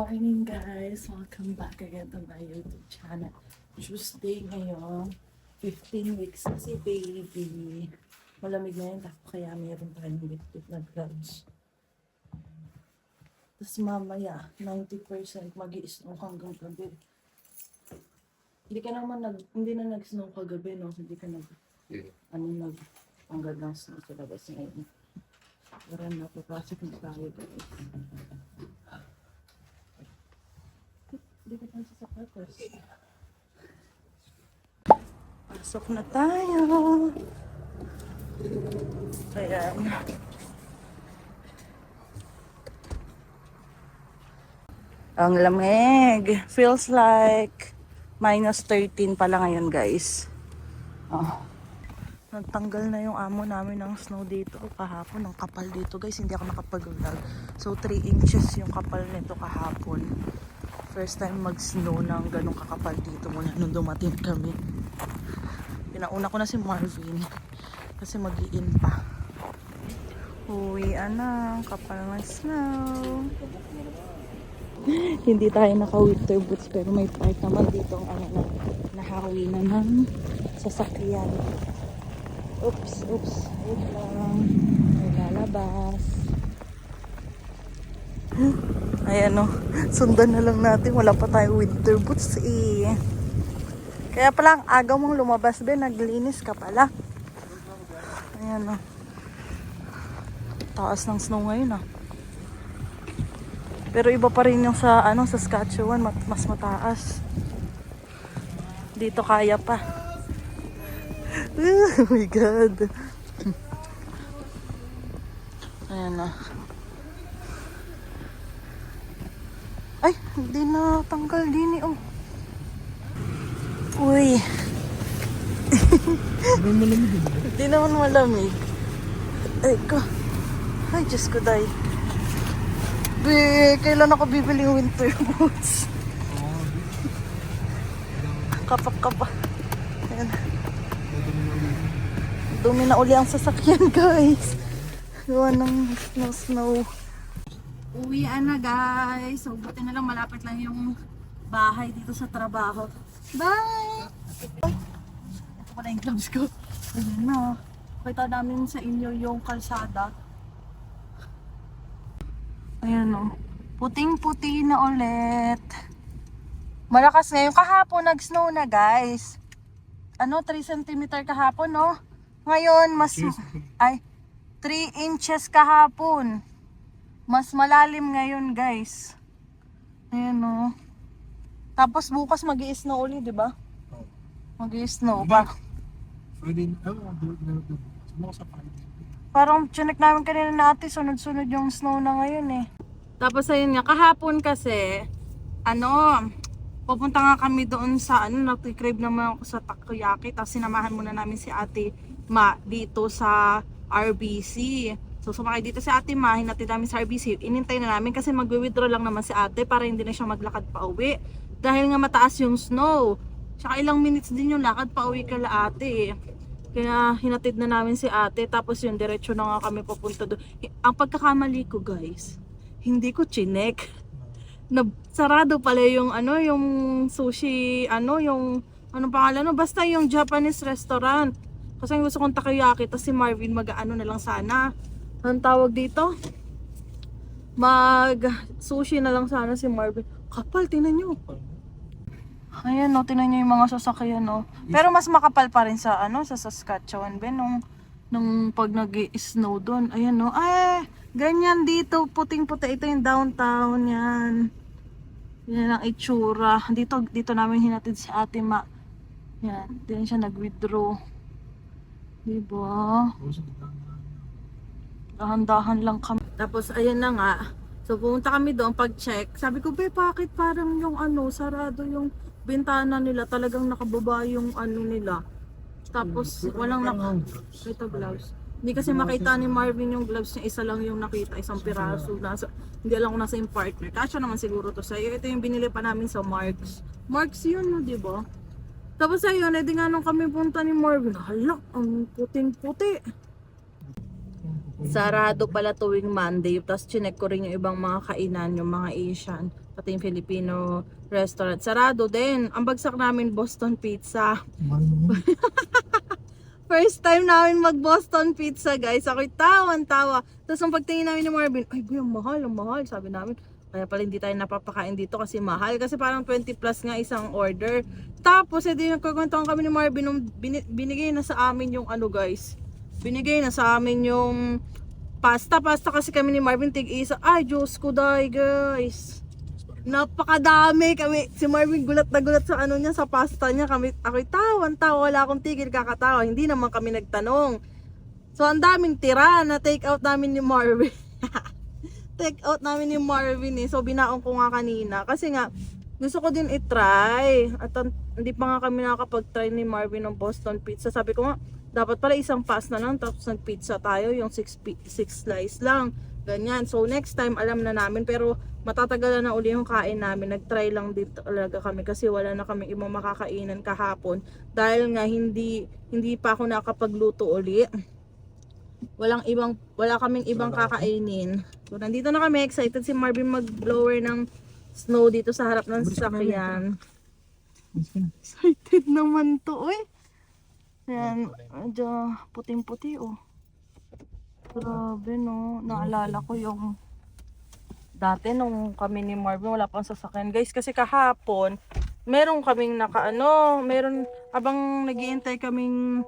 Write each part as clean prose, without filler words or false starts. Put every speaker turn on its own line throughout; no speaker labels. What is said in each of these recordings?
morning guys! Welcome back again to my YouTube channel. Tuesday ngayon, 15 weeks na si baby. Malamig na yun, kaya mayroon tayong bitbit na gloves. Tapos mamaya, 90% mag-i-snow hanggang gabi. Hindi na nag-snow kagabi, no? Hindi ka nag-anggad ng snow sa labas ngayon. Pero napapasok na tayo guys. Hindi ko pa sa sapatos. Pasok na tayo. Ayan. Ang lamig. Feels like minus 13 pala ngayon guys. Oh. Nagtanggal na yung amo namin ng snow dito kahapon. Ang kapal dito guys. Hindi ako nakapag-vlog. So 3 inches yung kapal nito kahapon. First time mag-snow ng ganong kakapal dito mula nung dumating kami. Pinauna ko na si Marvin kasi mag-i-in pa. Uwian na, kapal ng snow. Hindi tayo naka-winter boots pero may part naman dito ang nahawi na ng sasakyan. Oops. Wait lang. May lalabas. Ayan o, sundan na lang natin. Wala pa tayong winter boots eh. Kaya pala ang agaw mong lumabas din, naglinis ka pala. Ayan o. Taas ng snow ngayon ah. Pero iba pa rin yung sa Saskatchewan, mas mataas. Dito kaya pa. Oh my God. Ayan na. Ay, hindi na tanggal din eh. Oh. Uy. Hindi naman malamig. Ay ko. Ay, Diyos ko day. Kailan ako bibili yung winter boots? Kapak. Ayan. Dumi na uli ang sasakyan guys. Gawa ng snow. Uwian na guys. So buti na lang malapit lang yung bahay dito sa trabaho. Bye! Ito pala yung gloves ko. Ayan na. Kita namin sa inyo yung kalsada. Ayan o. Puting-puti na ulit. Malakas ngayon. Kahapon nag-snow na guys. 3 cm kahapon no? Ngayon mas... Ay, 3 inches kahapon. Mas malalim ngayon guys. Ayan o. Tapos bukas mag-i-snow ulit, di ba? Mag-i-snow pa. Parang chinek namin kanina natin, sunod-sunod yung snow na ngayon eh. Tapos ayun nga, kahapon kasi, pupunta nga kami doon sa, nag-crave naman ako sa takoyaki. Tapos sinamahan muna namin si Ate Ma dito sa RBC. So sumakay dito si Ate Ma, hinatid namin sa RBC. Inintay na namin kasi mag-withdraw lang naman si Ate para hindi na siya maglakad pa uwi. Dahil nga mataas yung snow. Tsaka ilang minutes din yung lakad pa uwi kala Ate. Kaya hinatid na namin si Ate. Tapos yun, diretso na nga kami papunta doon. Ang pagkakamali ko guys, hindi ko chinek. Sarado pala yung yung sushi, yung pangalan, basta yung Japanese restaurant. Kasi gusto kong takoyaki, tapos si Marvin mag-ano na lang sana. Anong tawag dito? Mag-sushi na lang sana si Marvin. Kapal, tingnan nyo. Ayan tingnan nyo yung mga sasakyan Pero mas makapal pa rin sa sa Saskatchewan ben nung pag nag-i-snow doon. Ayan ganyan dito, puting-puti. Ito yung downtown yan. Yan ang itsura. Dito namin hinatid si Ate Ma. Yan, din siya nag-withdraw. Diba? Dahan-dahan lang kami. Tapos ayan na nga. So pumunta kami doon pag-check. Sabi ko, bakit parang yung sarado yung bintana nila, talagang nakababa yung nila. Tapos walang ito gloves. Hindi kasi makita ni Marvin yung gloves niya, isa lang yung nakita, isang piraso. Hindi alam kung nasa yung partner. Kasya naman siguro to sa'yo. Ito yung binili pa namin sa Marks. Marks yun di ba? Tapos ayun, edi nga nung kami punta ni Marvin, hala, ang puting-puti. Sarado pala tuwing Monday. Tapos chinek ko rin yung ibang mga kainan, yung mga Asian. pati yung Filipino restaurant. Sarado din. Ang bagsak namin, Boston Pizza. First time namin mag Boston Pizza, guys. Ako'y tawan-tawa. Tapos ang pagtingin namin ni Marvin, ay boy, ang mahal, sabi namin. Kaya pala hindi tayo napapakain dito kasi mahal. Kasi parang 20 plus nga isang order. Tapos, edi nagkakwentuhan kami ni Marvin nung binigay na sa amin yung ano, guys. Binigay na sa amin yung pasta kasi kami ni Marvin tig-isa. Ay, Diyos ko dahi, guys. Napakadami kami. Si Marvin gulat na gulat sa ano niya, sa pasta niya. Ako'y tawan-tawa, wala akong tigil kakatawa. Hindi naman kami nagtanong. So, ang daming tira na take out namin ni Marvin. Take out namin ni Marvin eh. So, binaon ko nga kanina. Kasi nga, gusto ko din i-try. At hindi pa nga kami nakakapag-try ni Marvin ng Boston Pizza. Sabi ko nga, dapat pala isang pasta lang. Tapos nag-pizza tayo. Yung 6 slice lang. Ganyan. So, next time, alam na namin. Pero, matatagalan na uli yung kain namin. Nag-try lang dito talaga kami kasi wala na kami ibang makakainan kahapon dahil nga hindi pa ako nakapagluto uli. Wala kaming ibang kakainin. So nandito na kami, excited si Marvin mag-blower ng snow dito sa harap ng sasakyan. Excited naman to, eh. Ayan, medyo puting-puti, oh. Grabe, no. Naalala ko yung dati nung kami ni Marvin wala pang sasakyan, guys, kasi kahapon meron kaming abang naghihintay kaming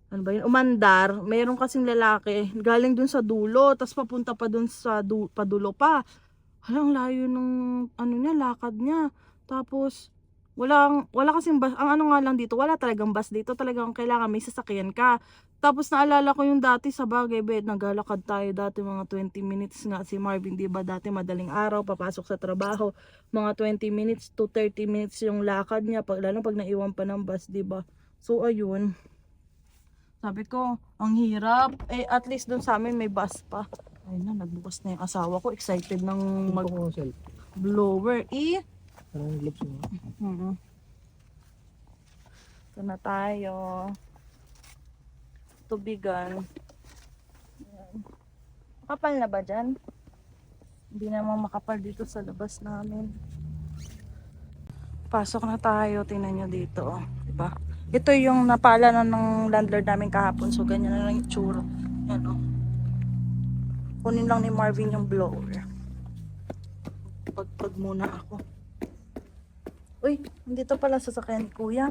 ano ba yun, umandar, meron kasing lalaki galing dun sa dulo, tas papunta pa dun sa padulo pa. Halang layo ng ano niya, lakad niya. Tapos wala kasing bus. Ang ano nga lang dito, wala talagang bus dito, talagang kailangan may sasakyan ka. Tapos naalala ko yung dati sa bagay, naglalakad tayo dati mga 20 minutes nga si Marvin, di ba? Dati madaling araw, papasok sa trabaho, mga 20 minutes to 30 minutes yung lakad niya, lalo pag naiwan pa ng bus, di ba? So ayun. Sabi ko, ang hirap. Eh at least dun sa amin may bus pa. Ayun na, nagbukas na yung asawa ko, excited ng mag-blower. Ito na tayo. Tubigan. Makapal na ba dyan? Hindi naman makapal dito sa labas namin. Pasok na tayo. Tingnan nyo dito. Diba? Ito yung napala na ng landlord namin kahapon. So ganyan na lang yung tsura. Yan o. Kunin lang ni Marvin yung blower. Pagpag muna ako. Uy, dito pala sasakyan ni Kuya.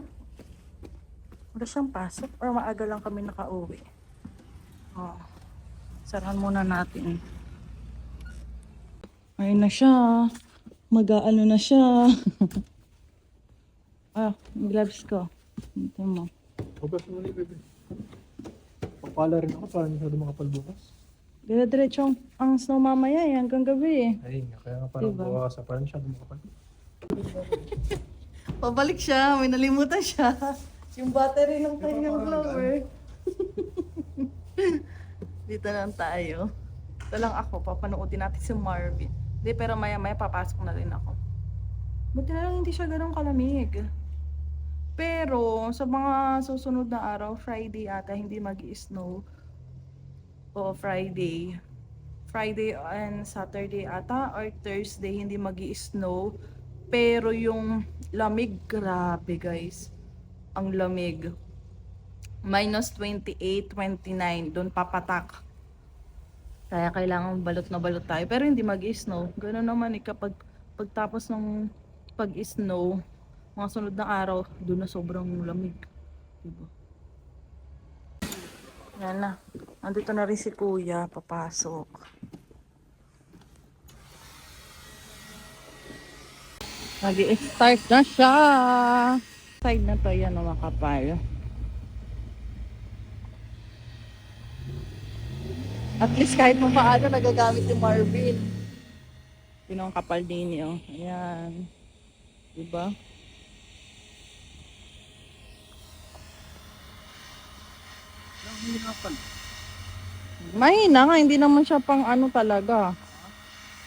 Wala siyang pasok or maaga lang kami nakauwi. Oh, sarahan muna natin. Ayun na siya. Mag-aano na siya. Gloves ko. Ito mo.
Hugas mo na bebe. Papala rin ako para hindi makapal bukas.
Dire-diretso ang snow mamaya hanggang gabi eh.
Ay, kaya nga parang
diba?
bukas pa rin siya makapal.
Pabalik siya, may nalimutan siya. Yung battery ng kanyang blower. Dito lang tayo. Ito lang ako, papanoodin natin si Marvin. Hindi, pero maya-maya papasok na rin ako. Buti na lang hindi siya ganun kalamig. Pero sa mga susunod na araw, Friday ata, hindi mag-i-snow. O Friday and Saturday ata, or Thursday, hindi mag-i-snow. Pero yung lamig, grabe guys. Ang lamig. Minus 28, 29. Doon papatak. Kaya kailangan balot na balot tayo. Pero hindi mag-snow. Ganoon naman kapag pagtapos ng pag-snow, mga sunod na araw, doon na sobrang lamig. Diba? Yan na. Andito na rin si Kuya. Papasok. Nag-i-start na siya. Side na to yan mga kapal. At least kahit mo paano nagagamit yung Marvin. Yun ang kapal din yun. Ayan. Diba? Mahina nga. Hindi naman siya pang ano talaga.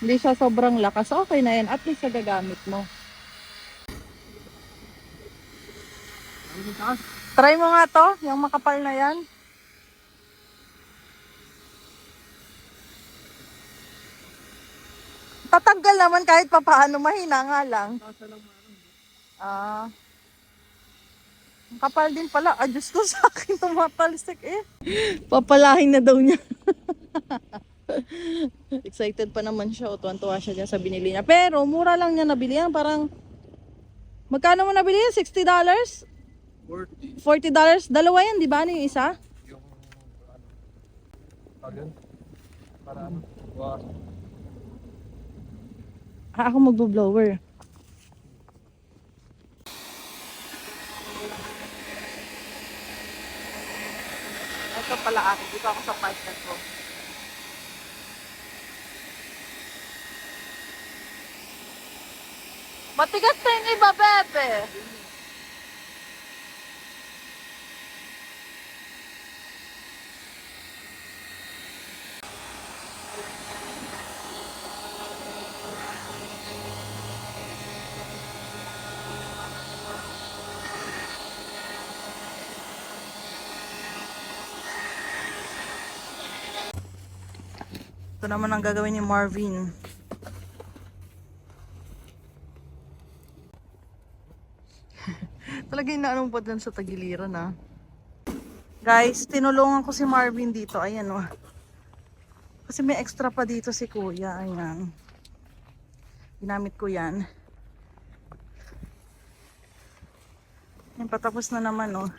Hindi siya sobrang lakas. Okay na yan. At least nagagamit mo. Try mo nga to, yung makapal na yan. Tatanggal naman kahit papaano, mahina nga lang.
Nasa lang marang.
Ah. Ang kapal din pala. Ah, Diyos ko, sa akin tumatalsik eh. Papalahin na daw niya. Excited pa naman siya. O, tuwan-tuwa siya dyan sa binili niya. Pero, mura lang niya nabili yan. Parang, magkano mo nabili yan? $60?
40.
$40? Dalawa yan, di ba? Ano yung isa?
Yung, agad. Para ano? Wow.
Ah, ako magbo-blower. Ito pala ate, dito ako sa partner ko. Matigas na yung iba, bebe. Ito naman ang gagawin ni Marvin. Talaga inaanong pa dyan sa tagiliran ah. Guys, tinulungan ko si Marvin dito. Ayan oh. Kasi may extra pa dito si kuya. Ayan. Ginamit ko yan. Ayan, patapos na naman oh.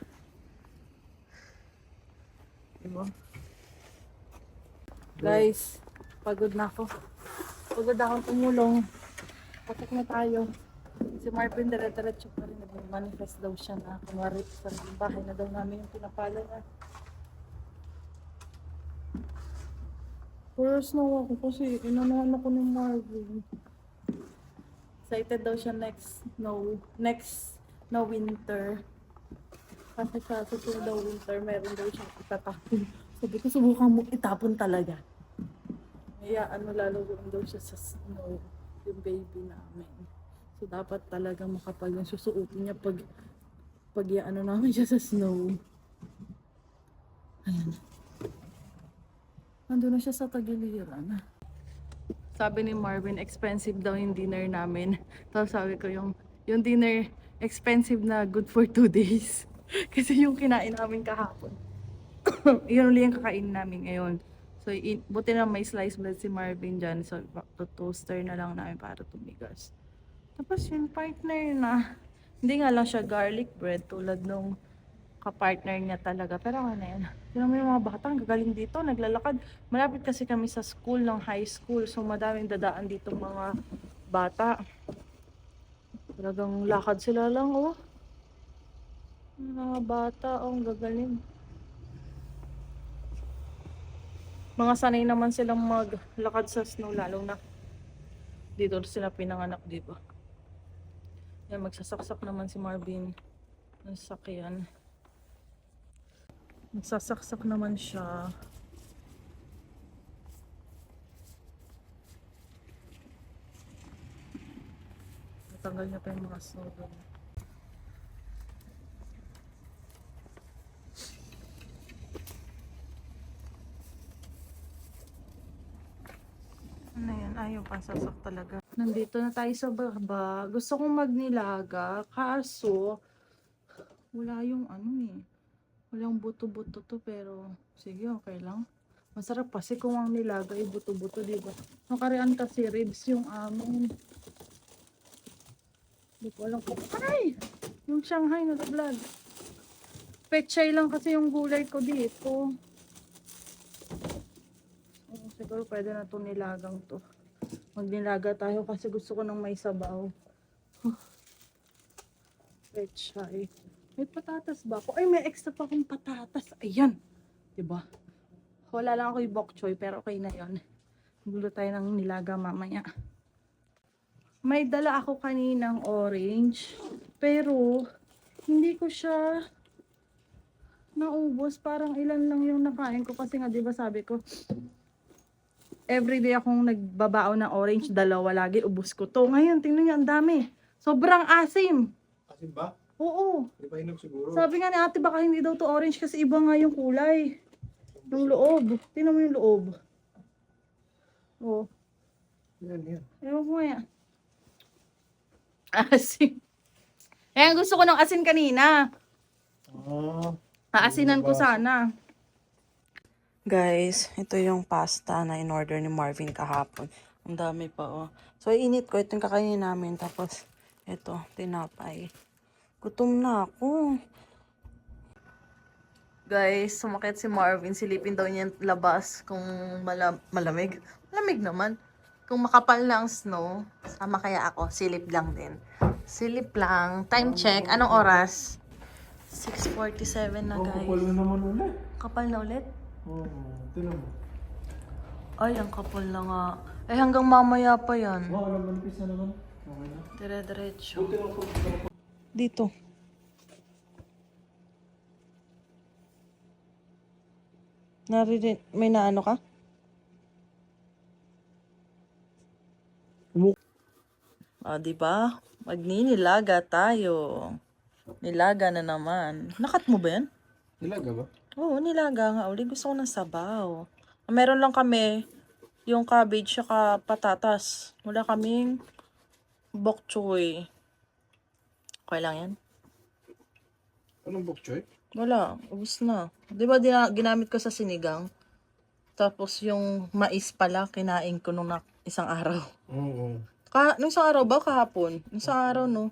Diba? Guys, pagod na ako. Pagod akong tumulong. Patak na tayo. Si Marvin dire-diretso pa rin. Manifest daw siya na kunwari sa bahay na daw namin yung pinapala niya. Pero snow ako kasi inanuhan ako ni Marvin. Excited daw siya next no winter. Kasi sa susunod daw winter, meron daw siyang itatapon. Sabi ko, subukan mo itapon talaga. Kaya ano, lalagoan daw siya sa snow, yung baby namin. So, dapat talaga makapal yung susuotin niya pag ano namin siya sa snow. Ayan. Nandun na siya sa tagiliran. Sabi ni Marvin, expensive daw yung dinner namin. Tapos sabi ko, yung dinner, expensive na good for 2 days. Kasi yung kinain namin kahapon. Yun ulit yung kakain namin ngayon. So, buti na may sliced bread si Marvin dyan. So, toaster na lang namin para tumigas. Tapos yung partner na, hindi nga lang siya garlic bread tulad nung kapartner niya talaga. Pero ano yan, yun yung mga bata, ang gagaling dito, naglalakad. Malapit kasi kami sa school, ng high school. So, madaming dadaan dito mga bata. Talagang lakad sila lang, oh. Mga bata, oh, ang gagaling. Mga sanay naman silang maglakad sa snow, lalo na dito sila pinanganak, diba? Yan, magsasaksak naman si Marvin ng sakyan. Magsasaksak naman siya. Natanggal niya pa yung mga snow doon. Ano yan? Ayaw pasasak talaga. Nandito na tayo sa baba. Gusto kong magnilaga. Kaso, wala yung ano eh. Walang buto-buto to, pero sige, okay lang. Masarap kasi kung ang nilaga ay buto-buto, diba? Nakarian kasi ribs yung amin. Hindi ko alam kung... Ay! Yung Shanghai na vlog. Pechay lang kasi yung gulay ko dito. Siguro pwede na itong nilagang to. Magnilaga tayo kasi gusto ko ng may sabaw. Pechay. May patatas ba ako? Ay, may extra pa akong patatas. Ayan. Diba? Wala lang ako yung bok choy, pero okay na yun. Gulo tayo ng nilaga mamaya. May dala ako kaninang orange. Pero, hindi ko siya naubos. Parang ilan lang yung nakain ko. Kasi nga, diba sabi ko, everyday akong nagbabaon ng orange. Dalawa lagi. Ubus ko to. Ngayon, tingnan niyo, ang dami. Sobrang asim.
Asim ba?
Oo.
Hindi pa hinog siguro.
Sabi nga ni ate, baka hindi daw to orange kasi iba nga yung kulay. Yung loob. Tingnan mo yung loob. Oh.
Yan.
Ewan ko nga. Asin. Ayan, gusto ko ng asin kanina.
Ah,
Aasinan ko sana. Guys, ito yung pasta na in-order ni Marvin kahapon. Ang dami pa, oh. So, init ko. Ito yung kakainin namin. Tapos, ito, tinapay. Gutom na ako. Guys, sumakit si Marvin. Silipin daw niya yung labas kung malamig. Malamig naman. Kung makapal na ang snow, sama kaya ako. Silip lang din. Silip lang. Time check. Anong oras? 6:47 na, guys.
kapal na naman ulit.
Kapal na ulit?
Oo, tinan mo.
Ay, ang kapal na nga. Eh, hanggang mamaya pa yan.
Oo, alam, manipis na naman. Okay na.
Dire-diretso.
Buti lang po.
Dito. May naano ka? Di ba? Magninilaga tayo. Nilaga na naman. Nakat mo ba yan?
Nilaga ba?
Oo, nilaga nga. Uli, gusto ko ng sabaw. Meron lang kami yung cabbage saka patatas. Wala kaming bok choy. Okay lang yan?
Anong bok choy?
Wala. Ubus na. Di ba ginamit ko sa sinigang? Tapos yung mais pala, kinain ko nung isang araw.
Oo.
Nung isang araw ba? Kahapon? Nung isang araw, no?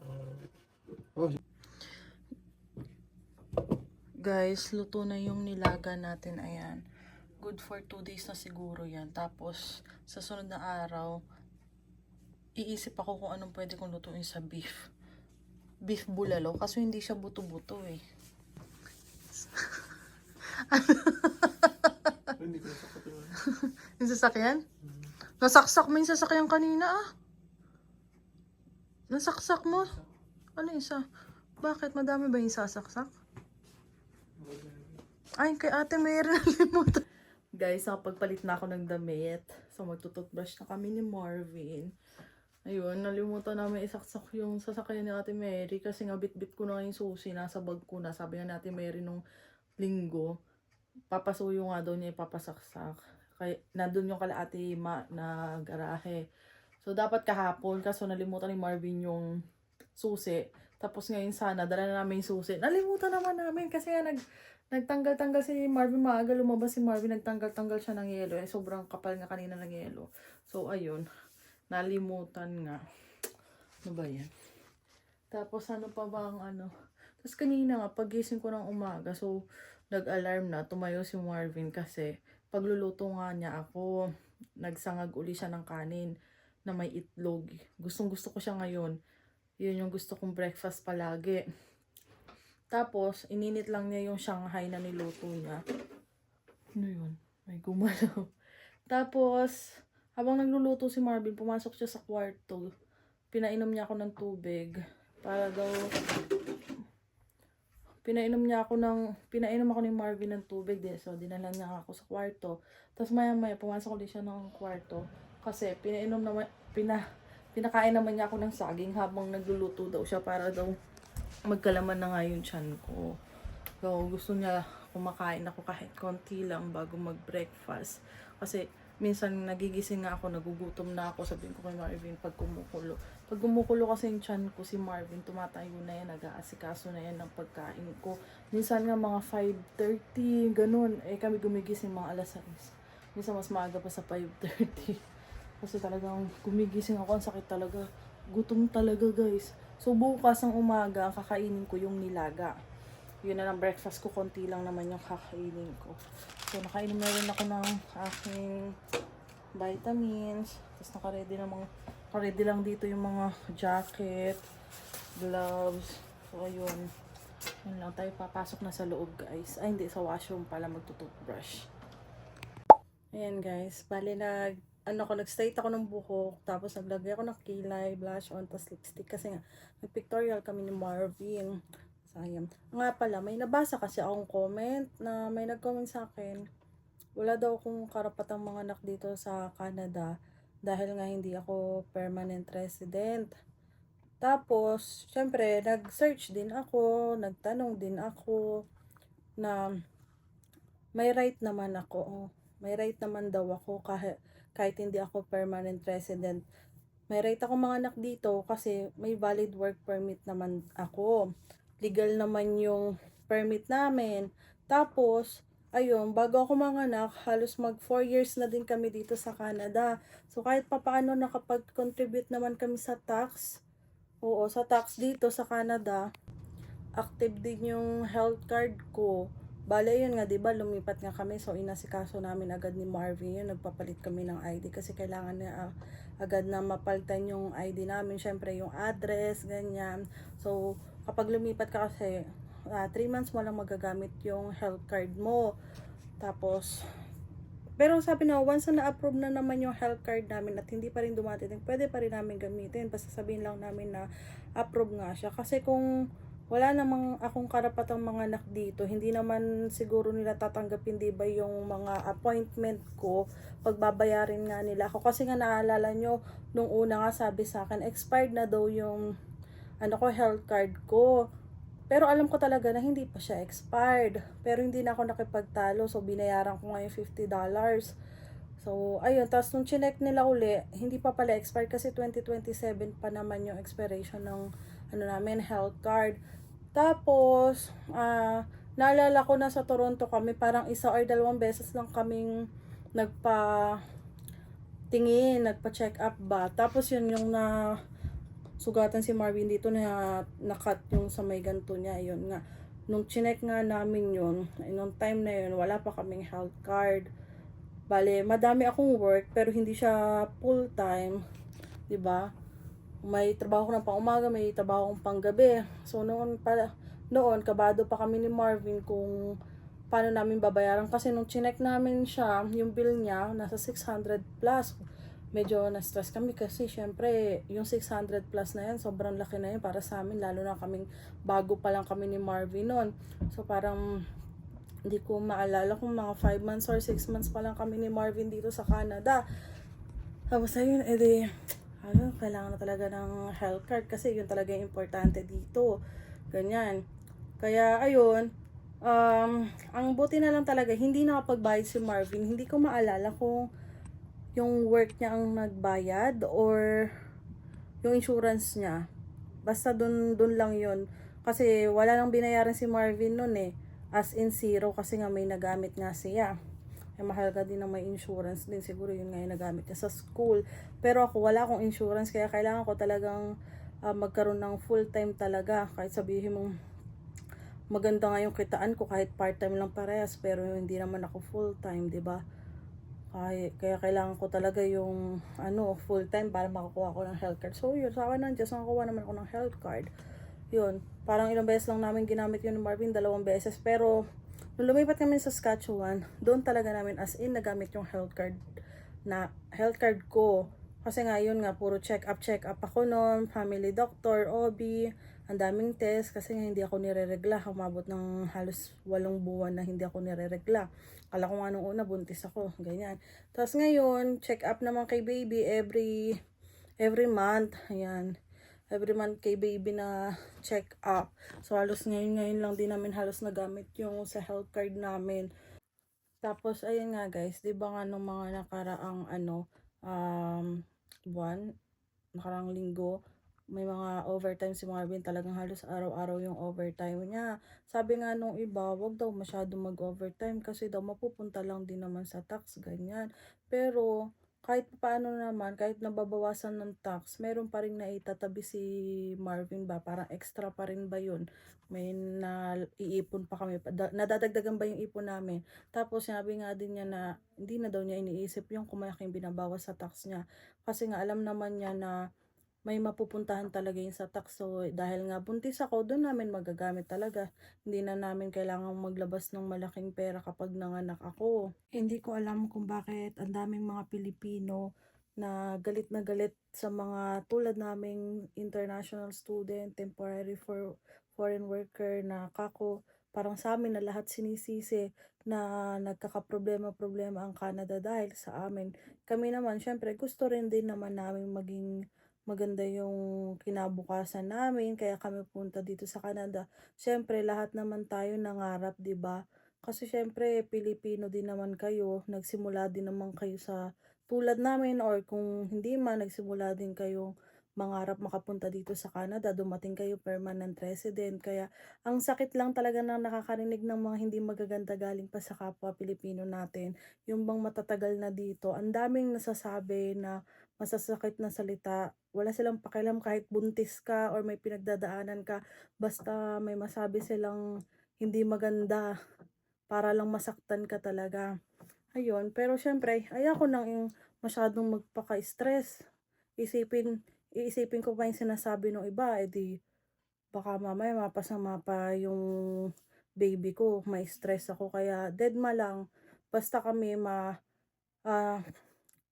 Oh,
Guys, luto na yung nilaga natin. Ayan. Good for 2 days na siguro yan. Tapos, sa sunod na araw, iisip ako kung anong pwede kong lutuin sa beef. Beef bulalo. Kaso hindi siya buto-buto eh.
hindi ko nasakot yun.
Yung sasakyan? Nasaksak mo yung sasakyan kanina ah. Nasaksak mo? Ano isa? Bakit? Madami ba yung sasaksak? Ay, kay ate mayroon nalimutan. Guys, nakapagpalit na ako ng damit. So, magtututbrush na kami ni Marvin. Ayun, nalimutan namin isaksak yung sasakyan ni Ate Mary kasi nga bit-bit ko na yung susi, nasa bag ko na. Sabi nga ni Ate Mary nung linggo, papasuyo nga daw niya ipapasaksak. Kaya, nandun yung kala Ate Ma na garahe. So, dapat kahapon, kaso nalimutan ni Marvin yung susi. Tapos ngayon sana, dala na namin yung susi. Nalimutan naman namin kasi nga nagtanggal-tanggal si Marvin, maaga lumabas si Marvin, nagtanggal-tanggal siya ng yelo. Eh, sobrang kapal nga kanina ng yelo. So, ayun. Nalimutan nga. Ano ba yan? Tapos, ano pa ba ang ano? Tapos, kanina nga, pagising ko ng umaga, so, nag-alarm na, tumayo si Marvin kasi, pagluluto nga niya ako, nagsangag uli siya ng kanin na may itlog. Gustong gusto ko siya ngayon. Yun yung gusto kong breakfast palagi. Tapos, ininit lang niya yung Shanghai na niluto niya. Ano yun? May gumalaw. Tapos, habang nagluluto si Marvin, pumasok siya sa kwarto. Pinainom niya ako ng tubig. Para daw, pinainom ako ni Marvin ng tubig din. So, dinala niya ako sa kwarto. Tapos maya-maya, pumasok ulit siya ng kwarto. Kasi, pinakain naman niya ako ng saging habang nagluluto daw siya para daw magkalaman na nga yung tiyan ko. So, gusto niya kumakain ako kahit konti lang bago mag-breakfast. Kasi, minsan nagigising nga ako, nagugutom na ako. Sabihin ko kay Marvin pag kumukulo. Pag kumukulo kasi yung tiyan ko, si Marvin, tumatayo na yan, nag-aasikaso na yan ng pagkain ko. Minsan nga mga 5:30, ganun. Eh, kami gumigising mga alas 6. Minsan mas maaga pa sa 5:30. Kasi talagang gumigising ako, ang sakit talaga. Gutom talaga, guys. So, bukas ng umaga, kakainin ko yung nilaga. Yun na lang breakfast ko, konti lang naman yung kakainin ko. So, nakainom na rin ako ng aking vitamins. Tapos, naka-ready lang dito yung mga jacket, gloves. So, ayun. Yun lang tayo, papasok na sa loob, guys. Ay, hindi, sa washroom pala magtututbrush. Ayan, guys. Bali, nag-straight ako ng buhok, tapos naglagay ako ng kilay, blush on, tapos lipstick. Kasi nga, nag-pictorial kami ni Marvin. Sayang. Nga pala, may nabasa kasi akong comment na may nag-comment sa akin. Wala daw akong karapatang mga anak dito sa Canada dahil nga hindi ako permanent resident. Tapos, syempre, nag-search din ako, nagtanong din ako na may right naman ako. May right naman daw ako kahit hindi ako permanent resident. May right ako mga anak dito kasi may valid work permit naman ako. Legal naman yung permit namin. Tapos, ayun, bago ako manganak, halos mag 4 years na din kami dito sa Canada. So, kahit papaano nakapag-contribute naman kami sa tax. Oo, sa tax dito sa Canada, active din yung health card ko. Bale, yun nga, di ba, lumipat nga kami. So, inasikaso namin agad ni Marvin yun. Nagpapalit kami ng ID kasi kailangan na agad na mapalitan yung ID namin. Syempre, yung address, ganyan. So, kapag lumipat ka kasi, 3 months mo lang magagamit yung health card mo. Tapos, pero sabi na, once na na-approve na naman yung health card namin at hindi pa rin dumadating, pwede pa rin namin gamitin. Basta sabihin lang namin na approve nga siya. Kasi kung wala namang akong karapatang mga anak dito, hindi naman siguro nila tatanggapin, di ba, yung mga appointment ko, pagbabayarin nga nila ako. Kasi nga naalala nyo, nung una nga sabi sa akin, expired na daw yung health card ko. Pero alam ko talaga na hindi pa siya expired. Pero hindi na ako nakipagtalo. So, binayaran ko ngayon $50. So, ayun. Tapos, nung chinek nila uli, hindi pa pala expired kasi 2027 pa naman yung expiration ng namin, health card. Tapos, naalala ko na sa Toronto kami, parang 1 or 2 beses lang kaming nagpa-check up ba. Tapos, yun yung sugatan si Marvin dito na nakat yung sa may ganto niya. Yun nga, nung chinek nga namin yun, nung time na yun, wala pa kaming health card. Bale, madami akong work pero hindi siya full time, 'di ba? May trabaho ko na pang umaga, may trabaho akong pang gabi. So noon kabado pa kami ni Marvin kung paano namin babayaran kasi nung chinek namin siya, yung bill niya nasa 600 plus. Medyo na-stress kami kasi syempre yung 600 plus na yan, sobrang laki na yun para sa amin, lalo na kaming bago pa lang kami ni Marvin noon. So parang hindi ko maalala kung mga 5 months or 6 months pa lang kami ni Marvin dito sa Canada. Tapos ayun, kailangan na talaga ng health card kasi yun talaga yung importante dito. Ganyan. Kaya ayun, ang buti na lang talaga, hindi nakapagbayad si Marvin. Hindi ko maalala kung yung work niya ang nagbayad or yung insurance niya. Basta dun lang yun. Kasi wala nang binayaran si Marvin nun eh. As in zero kasi nga may nagamit nga siya. Ay mahalaga din na may insurance din. Siguro yun nga yung nagamit niya sa school. Pero ako wala akong insurance kaya kailangan ko talagang magkaroon ng full time talaga. Kahit sabihin mong maganda nga yung kitaan ko kahit part time lang parehas pero hindi naman ako full time, 'di ba? Kaya kailangan ko talaga yung full time para makakuha ko ng health card. So yun, sa akin nandiyan, nakakuha naman ako ng health card. Yun, parang ilang beses lang namin ginamit yun ni Marvin, 2 beses. Pero nung lumipat kami sa Saskatchewan, doon talaga namin as in nagamit yung health card ko. Kasi nga yun nga, puro check up ako noon, family doctor, OB, ang daming test kasi nga hindi ako nireregla. Umabot ng halos 8 buwan na hindi ako nireregla. Kala ko nga nung una buntis ako, ganyan. Tapos ngayon, check up naman kay baby every month. Ayan. Every month kay baby na check up. So halos ngayon lang din namin halos nagamit yung sa health card namin. Tapos ayun nga guys, 'di ba nga nung mga nakaraang buwan, nakarang linggo, may mga overtime si Marvin, talagang halos araw-araw yung overtime niya. Sabi nga nung iba, wag daw masyado mag-overtime kasi daw mapupunta lang din naman sa tax, ganyan. Pero kahit paano naman, kahit nababawasan ng tax, meron pa rin na itatabi si Marvin ba? Parang extra pa rin ba yun? May iipon pa kami, nadadagdagan ba yung ipon namin? Tapos sinabi nga din niya na hindi na daw niya iniisip yung kung malaking binabawas sa tax niya. Kasi nga alam naman niya na may mapupuntahan talaga yung sa tax. So, dahil nga buntis ako, doon namin magagamit talaga. Hindi na namin kailangang maglabas ng malaking pera kapag nanganak ako. Hindi ko alam kung bakit ang daming mga Pilipino na galit sa mga tulad naming international student, temporary for foreign worker na kako. Parang sa amin na lahat sinisisi na nagkakaproblema-problema ang Canada dahil sa amin. Kami naman, syempre, gusto rin din naman namin maging maganda yung kinabukasan namin, kaya kami punta dito sa Canada. Siyempre, lahat naman tayo nangarap, 'di ba? Kasi siyempre, Pilipino din naman kayo, nagsimula din naman kayo sa tulad namin or kung hindi man nagsimula din kayong mangarap makapunta dito sa Canada, dumating kayo permanent resident. Kaya ang sakit lang talaga na nakakarinig ng mga hindi magaganda galing pa sa kapwa Pilipino natin. Yung bang matatagal na dito, ang daming nasasabi na masasakit na salita. Wala silang pakialam kahit buntis ka or may pinagdadaanan ka. Basta may masabi silang hindi maganda para lang masaktan ka talaga. Ayun, pero siyempre ayoko nang yung masyadong magpaka-stress. Iisipin ko pa yung sinasabi ng iba, eh, di baka mamaya mapasama pa yung baby ko, ma-stress ako kaya dedma lang. Basta kami ah,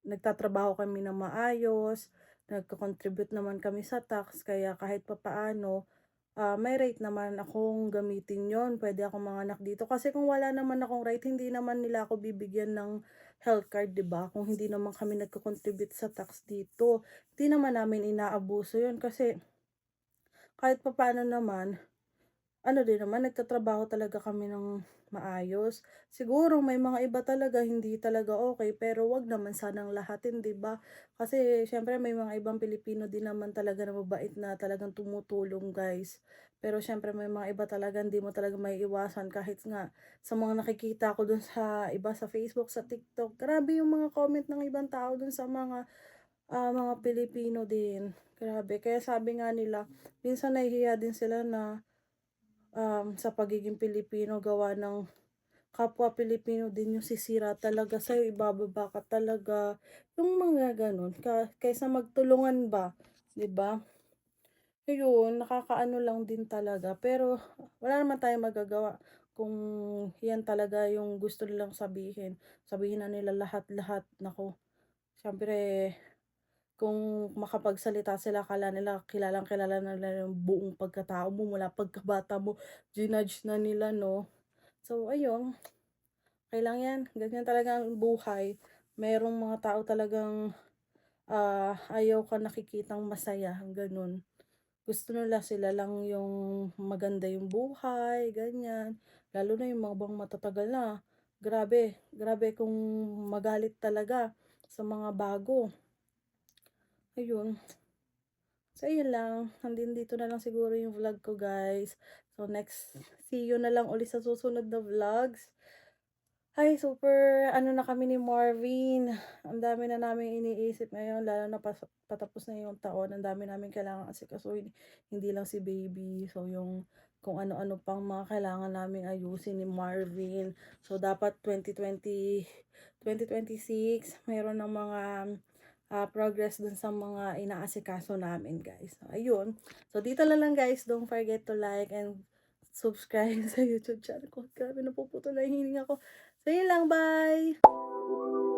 nagtatrabaho kami ng maayos, nagko-contribute naman kami sa tax kaya kahit papaano may right naman akong gamitin yon, pwede akong manganak dito. Kasi kung wala naman akong right, hindi naman nila ako bibigyan ng health card, 'di ba? Kung hindi naman kami nagko-contribute sa tax dito, hindi naman namin inaabuso yon kasi kahit papaano naman ano din naman, nagtatrabaho talaga kami ng maayos. Siguro may mga iba talaga hindi talaga okay pero 'wag naman sanang lahatin, 'di ba? Kasi siyempre may mga ibang Pilipino din naman talaga na mabait na talagang tumutulong, guys. Pero siyempre may mga iba talaga hindi mo talaga maiiwasan kahit nga sa mga nakikita ko dun sa iba sa Facebook, sa TikTok, grabe yung mga comment ng ibang tao dun sa mga Pilipino din, grabe. Kaya sabi nga nila, minsan nahihiya din sila na sa pagiging Pilipino gawa ng kapwa Pilipino din yung sisira talaga sa'yo, ibababa ka talaga, yung mga gano'n. Kaysa magtulungan ba, 'di ba? Ayun, nakakaano lang din talaga, pero wala naman tayong magagawa kung 'yan talaga yung gusto nilang sabihin. Sabihin na nila lahat-lahat, naku, siyempre kung makapagsalita sila akala nila kilalang-kilala na nila yung buong pagkatao mo mula pagkabata mo, jinudge na nila 'no. So ayun, okey lang 'yan, ganyan talaga ang buhay. Merong mga tao talagang, ayaw ka nakikitang masaya, gano'n. Gusto nila sila lang yung maganda yung buhay, ganyan. Lalo na yung mga bang matatagal na, grabe, grabe kung magalit talaga sa mga bago, ayun. So, ayun lang. Hanggang dito na lang siguro yung vlog ko, guys. So, next, see you na lang ulit sa susunod na vlogs. Ay, super ano na kami ni Marvin. Ang dami na namin iniisip ngayon, lalo na patapos na yung taon. Ang dami namin kailangan asikasuhin, hindi lang si baby. So, yung kung ano-ano pang mga kailangan naming ayusin ni Marvin. So, dapat 2026, mayroon ng mga progress dun sa mga inaasikaso namin, guys. So, ayun. So, dito na lang, guys. Don't forget to like and subscribe sa YouTube channel ko. Grabe, napuputol na yung hininga ko. So, yun lang. Bye!